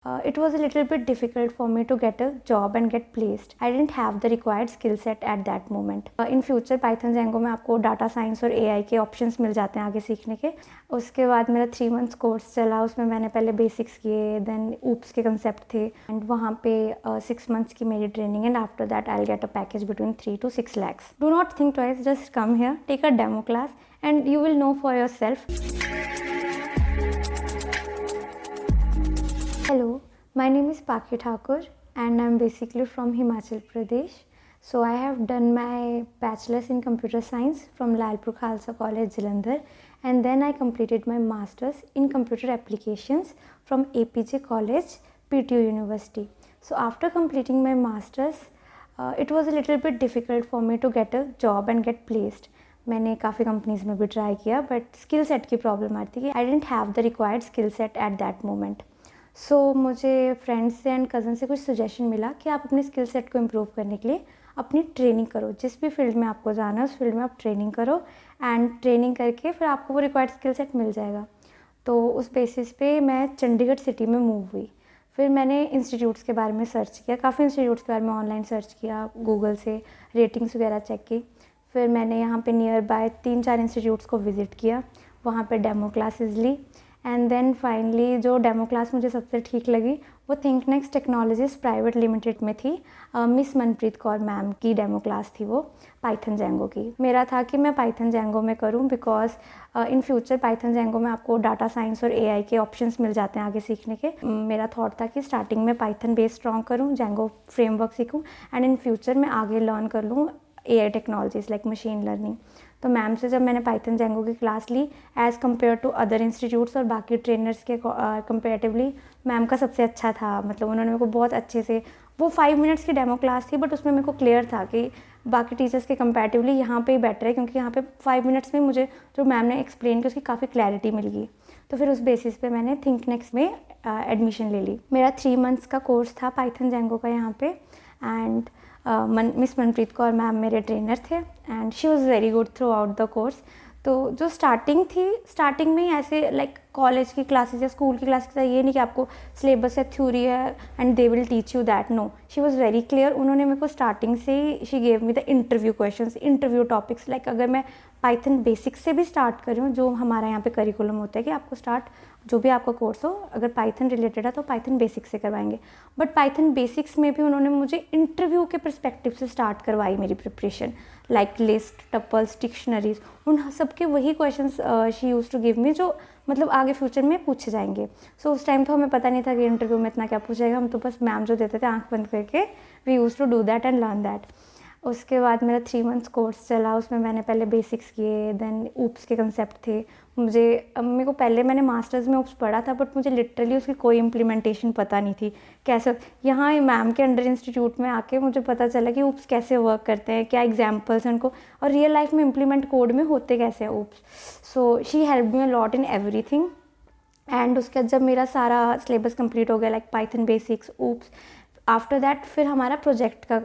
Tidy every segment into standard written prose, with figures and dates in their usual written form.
It was a little bit difficult for me to get a job and get placed. I didn't have the required skill set at that moment. In future Python Django में आपको data science और AI के options मिल जाते हैं आगे सीखने के. उसके बाद मेरा 3 months कोर्स चला, उसमें मैंने पहले बेसिक्स किए, देन ऊप्स के कंसेप्ट थे एंड वहाँ पे 6 months की मेरी training and after that I will get a package between 3 to 6 lakhs. Do not think twice, just come here, take a demo class and you will know for yourself. Hello, my name is Paki Thakur and I'm basically from Himachal Pradesh. So I have done my bachelor's in computer science from Lalpur Khalsa College, Jalandhar, and then I completed my master's in computer applications from APJ College, PTU University. So after completing my master's, it was a little bit difficult for me to get a job and get placed. मैंने काफ़ी companies में भी try किया but skill set की problem आ रही थी कि I didn't have the required skill set at that moment. So मुझे फ्रेंड्स से एंड कज़न से कुछ सजेशन मिला कि आप अपने स्किल सेट को इम्प्रूव करने के लिए अपनी ट्रेनिंग करो. जिस भी फील्ड में आपको जाना है उस फील्ड में आप ट्रेनिंग करो एंड ट्रेनिंग करके फिर आपको वो रिक्वायर्ड स्किल सेट मिल जाएगा. तो उस बेसिस पे मैं चंडीगढ़ सिटी में मूव हुई. फिर मैंने इंस्टीट्यूट्स के बारे में सर्च किया, काफ़ी इंस्टीट्यूट्स के बारे में ऑनलाइन सर्च किया, गूगल से रेटिंग्स वगैरह चेक की. फिर मैंने यहाँ पे नियर बाय 3-4 इंस्टीट्यूट्स को विज़िट किया, वहाँ पे डेमो क्लासेस ली एंड देन फाइनली जो डेमो क्लास मुझे सबसे ठीक लगी वो Think Next Technologies Private Limited में थी. मिस मनप्रीत कौर मैम की डेमो क्लास थी वो पाइथन जैंगो की. मेरा था कि मैं पाइथन जैंगो में करूं because in future Python Django में आपको डाटा साइंस और AI के ऑप्शंस मिल जाते हैं आगे सीखने के. मेरा थॉट था कि स्टार्टिंग में पाइथन बेस स्ट्रॉन्ग करूँ, जैंगो फ्रेमवर्क सीखूँ एंड इन फ्यूचर मैं आगे लर्न कर लूँ AI technologies like machine learning. तो मैम से जब मैंने पाइथन जैंगो की क्लास ली as compare to other institutes और बाकी ट्रेनर्स के कंपेरेटिवली मैम का सबसे अच्छा था. मतलब उन्होंने मेरे को बहुत अच्छे से, वो 5 minutes की डेमो क्लास थी बट उसमें मेरे को क्लियर था कि बाकी टीचर्स के कंपेरेटिवली यहाँ पे ही बेटर है क्योंकि यहाँ पे 5 minutes में मुझे जो मैम ने एक्सप्लेन किया उसकी काफ़ी क्लैरिटी मिल गई. तो फिर उस बेसिस पे मैंने थिंक नेक्स्ट में एडमिशन ले ली. मेरा 3 months का कोर्स था पाइथन जैंगो का यहाँ पे and miss Manpreet Kaur ma'am मेरे ट्रेनर थे and she was very good throughout the course. तो जो स्टार्टिंग थी, स्टार्टिंग में ही ऐसे लाइक कॉलेज की क्लासेस या स्कूल की क्लासेस का ये नहीं कि आपको सिलेबस है, थ्योरी है and they will teach you that. No, she was very clear. उन्होंने मेरे को स्टार्टिंग से ही she gave me the interview questions, interview topics. Like अगर मैं पाइथन बेसिक्स से भी स्टार्ट कर रही हूँ, जो हमारा यहाँ पे करिकुलम होता है कि आपको स्टार्ट जो भी आपका कोर्स हो अगर पाइथन रिलेटेड है तो पाइथन बेसिक्स से करवाएंगे. बट पाइथन बेसिक्स में भी उन्होंने मुझे इंटरव्यू के परस्पेक्टिव से स्टार्ट करवाई मेरी preparation. Like list, tuples, dictionaries, उन सबके वही questions she use to give me जो मतलब आगे फ्यूचर में पूछे जाएंगे. सो उस टाइम तो हमें पता नहीं था कि इंटरव्यू में इतना क्या पूछेगा. हम तो बस मैम जो देते थे आंख बंद करके we use to do that and learn that. उसके बाद मेरा 3 months कोर्स चला, उसमें मैंने पहले बेसिक्स किए, देन ऊप्स के कंसेप्ट थे. मेरे को पहले मैंने मास्टर्स में ऊप्स पढ़ा था बट मुझे लिटरली उसकी कोई इम्प्लीमेंटेशन पता नहीं थी कैसे. यहाँ मैम के अंडर इंस्टीट्यूट में आके मुझे पता चला कि ऊप्स कैसे वर्क करते हैं, क्या एग्जाम्पल्स हैं उनको और रियल लाइफ में इम्प्लीमेंट कोड में होते कैसे हैं oops. So she help me a lot in everything. And उसके बाद जब मेरा सारा सिलेबस कंप्लीट हो गया like Python basics, oops, after that फिर हमारा प्रोजेक्ट का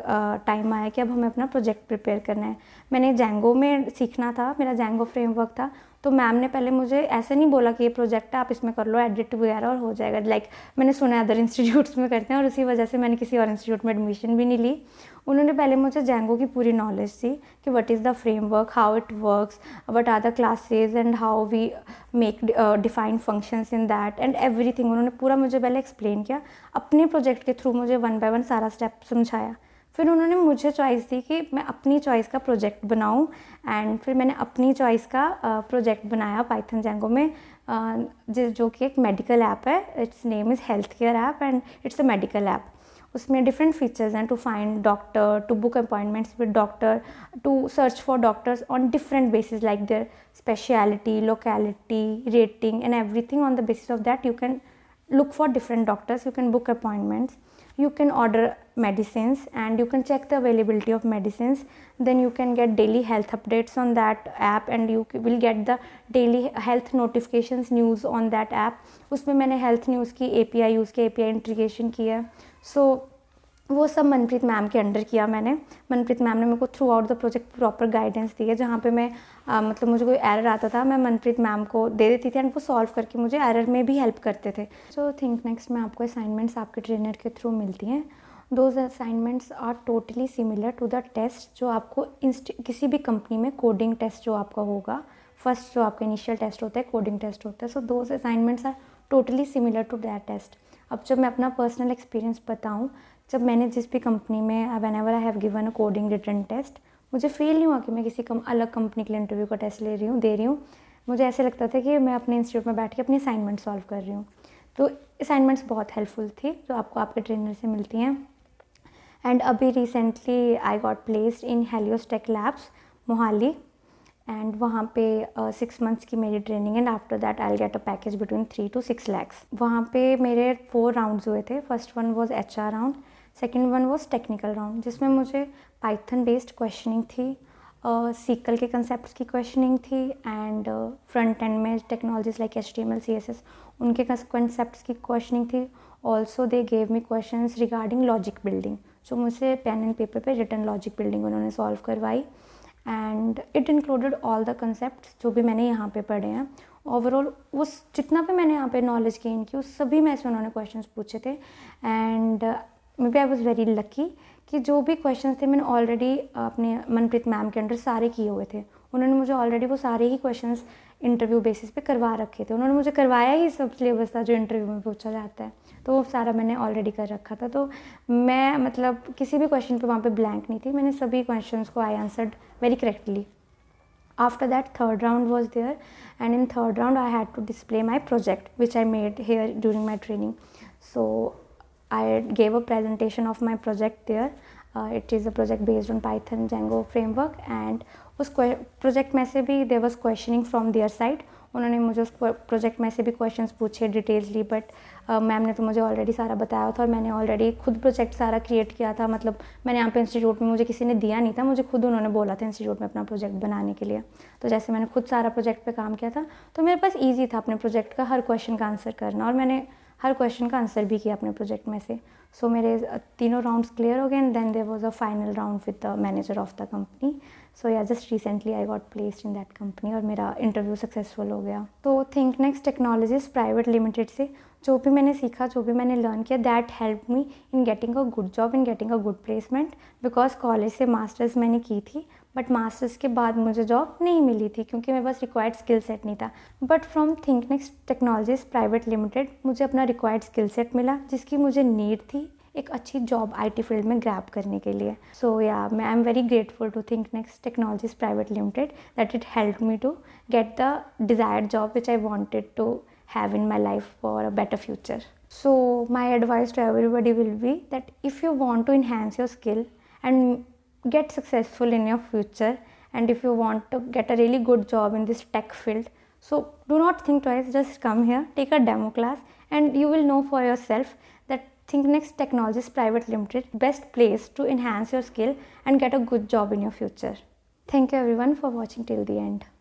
टाइम आया कि अब हमें अपना प्रोजेक्ट प्रिपेयर करना है. मैंने जैंगो में सीखना था, मेरा जैंगो फ्रेमवर्क था. तो मैम ने पहले मुझे ऐसे नहीं बोला कि ये प्रोजेक्ट है आप इसमें कर लो एडिट वगैरह और हो जाएगा. लाइक मैंने सुना है अदर इंस्टीट्यूट्स में करते हैं और उसी वजह से मैंने किसी और इंस्टीट्यूट में एडमिशन भी नहीं ली. उन्होंने पहले मुझे जैंगो की पूरी नॉलेज दी कि what is the framework, how it works, what are the classes and how we make defined functions in that and everything. उन्होंने पूरा मुझे पहले एक्सप्लेन किया, अपने प्रोजेक्ट के थ्रू मुझे 1 by 1 सारा स्टेप समझाया. फिर उन्होंने मुझे चॉइस दी कि मैं अपनी चॉइस का प्रोजेक्ट बनाऊं एंड फिर मैंने अपनी चॉइस का प्रोजेक्ट बनाया पाइथन जैंगो में, जो कि एक मेडिकल ऐप है. It's name is health care app and it's a medical app. उसमें डिफरेंट फीचर्स हैं to find doctor, to book appointments with doctor, to search for doctors on different basis like their speciality, locality, rating and everything. On the basis of that you can look for different doctors, you can book appointments, you can order medicines and you can check the availability of medicines. Then you can get daily health updates on that app and you will get the daily health notifications news on that app. उसमें मैंने health news की API use की, API integration किया. So वो सब Manpreet ma'am के under किया मैंने। मनप्रीत मैम ने मेरे को throughout the project proper guidance दी है। जहाँ पे मैं मतलब मुझे कोई एरर आता था मैं मनप्रीत मैम को दे देती थी एंड वो सॉल्व करके मुझे एरर में भी हेल्प करते थे। सो थिंक नेक्स्ट में आपको असाइनमेंट्स आपके ट्रेनर के थ्रू मिलती हैं। Those assignments are totally similar to the test जो आपको किसी भी कंपनी में कोडिंग टेस्ट जो आपका होगा, फर्स्ट जो आपका इनिशियल टेस्ट होता है कोडिंग टेस्ट होता है। So those assignments are totally similar to that test. अब जब मैं अपना पर्सनल एक्सपीरियंस बताऊँ, जब मैंने जिस भी कंपनी में whenever I have given a coding written test, मुझे फील नहीं हुआ कि मैं किसी अलग कंपनी के लिए इंटरव्यू का टेस्ट दे रही हूँ। मुझे ऐसे लगता था कि मैं अपने इंस्टीट्यूट में बैठ के अपनी असाइनमेंट सॉल्व कर रही हूँ। तो असाइनमेंट्स बहुत हेल्पफुल थी जो आपको आपके ट्रेनर से मिलती हैं। एंड अभी recently I got placed in Helios Tech Labs Mohali and वहाँ पे 6 मंथ्स की मेरी training and after that I will get a package between 3 to 6 lakhs। वहाँ पे मेरे 4 राउंड्स हुए थे। First one was HR round, second one was technical round जिसमें मुझे पाइथन बेस्ड क्वेश्चनिंग थी, सीक्वल के कंसेप्ट्स की क्वेश्चनिंग थी एंड फ्रंट एंड में टेक्नोलॉजीज लाइक HTML CSS उनके कंसेप्ट्स की क्वेश्चनिंग थी। Also they gave me questions regarding logic building जो मुझसे पेन एंड पेपर पे रिटन लॉजिक बिल्डिंग उन्होंने सॉल्व करवाई and it included all the concepts जो भी मैंने यहाँ पे पढ़े हैं। ओवरऑल उस जितना भी मैंने यहाँ पे नॉलेज गेन की उस सभी में से उन्होंने क्वेश्चंस पूछे थे and maybe I was very lucky कि जो भी क्वेश्चंस थे मैंने ऑलरेडी अपने मनप्रीत मैम के अंडर सारे किए हुए थे। उन्होंने मुझे ऑलरेडी वो सारे ही क्वेश्चंस इंटरव्यू बेसिस पे करवा रखे थे। उन्होंने मुझे करवाया ही सब सिलेबस था जो इंटरव्यू में पूछा जाता है, तो वो सारा मैंने ऑलरेडी कर रखा था। तो मैं मतलब किसी भी क्वेश्चन पे वहाँ पे ब्लैंक नहीं थी, मैंने सभी क्वेश्चंस को I answered very correctly. After that, third round was there, and in third round, I had to display my project, which I made here during my training. So, I gave a presentation of my project there. It is a project based on Python Django framework, and उस project में से भी there was questioning from their side. उन्होंने मुझे उस project में से भी क्वेश्चंस पूछे डिटेल्सली, बट मैम ने तो मुझे ऑलरेडी सारा बताया था और मैंने ऑलरेडी खुद प्रोजेक्ट सारा क्रिएट किया था। मतलब मैंने यहाँ पे इंस्टीट्यूट में मुझे किसी ने दिया नहीं था, मुझे खुद उन्होंने बोला था इंस्टीट्यूट में अपना प्रोजेक्ट बनाने के लिए। तो जैसे मैंने खुद सारा प्रोजेक्ट पे काम किया था तो मेरे पास ईजी था अपने प्रोजेक्ट का हर क्वेश्चन का आंसर करना और मैंने हर क्वेश्चन का आंसर भी किया अपने प्रोजेक्ट में से। सो मेरे तीनों राउंड्स क्लियर हो गए and then there was a final round with the manager of the company. So yeah just recently I got placed in that company और मेरा इंटरव्यू सक्सेसफुल हो गया। तो Think Next Technologies Private Limited से जो भी मैंने सीखा, जो भी मैंने लर्न किया, that help me in getting a good job, in getting a good placement. Because college से मास्टर्स मैंने की थी बट मास्टर्स के बाद मुझे जॉब नहीं मिली थी क्योंकि मेरे पास रिक्वायर्ड स्किल सेट नहीं था। But from think Next Technologies Private limited मुझे अपना रिक्वायर्ड स्किल सेट मिला जिसकी मुझे नीड थी एक अच्छी जॉब IT फील्ड में ग्रैब करने के लिए। सो या मैं I am very grateful to Think Next Technologies Private Limited that it help me to get the desired job which I wanted to have in my life for a better future. So my advice to everybody will be that if you want to enhance your skill and get successful in your future and if you want to get a really good job in this tech field, so do not think twice, just come here, take a demo class and you will know for yourself that ThinkNext Technologies Private Limited best place to enhance your skill and get a good job in your future. Thank you everyone for watching till the end.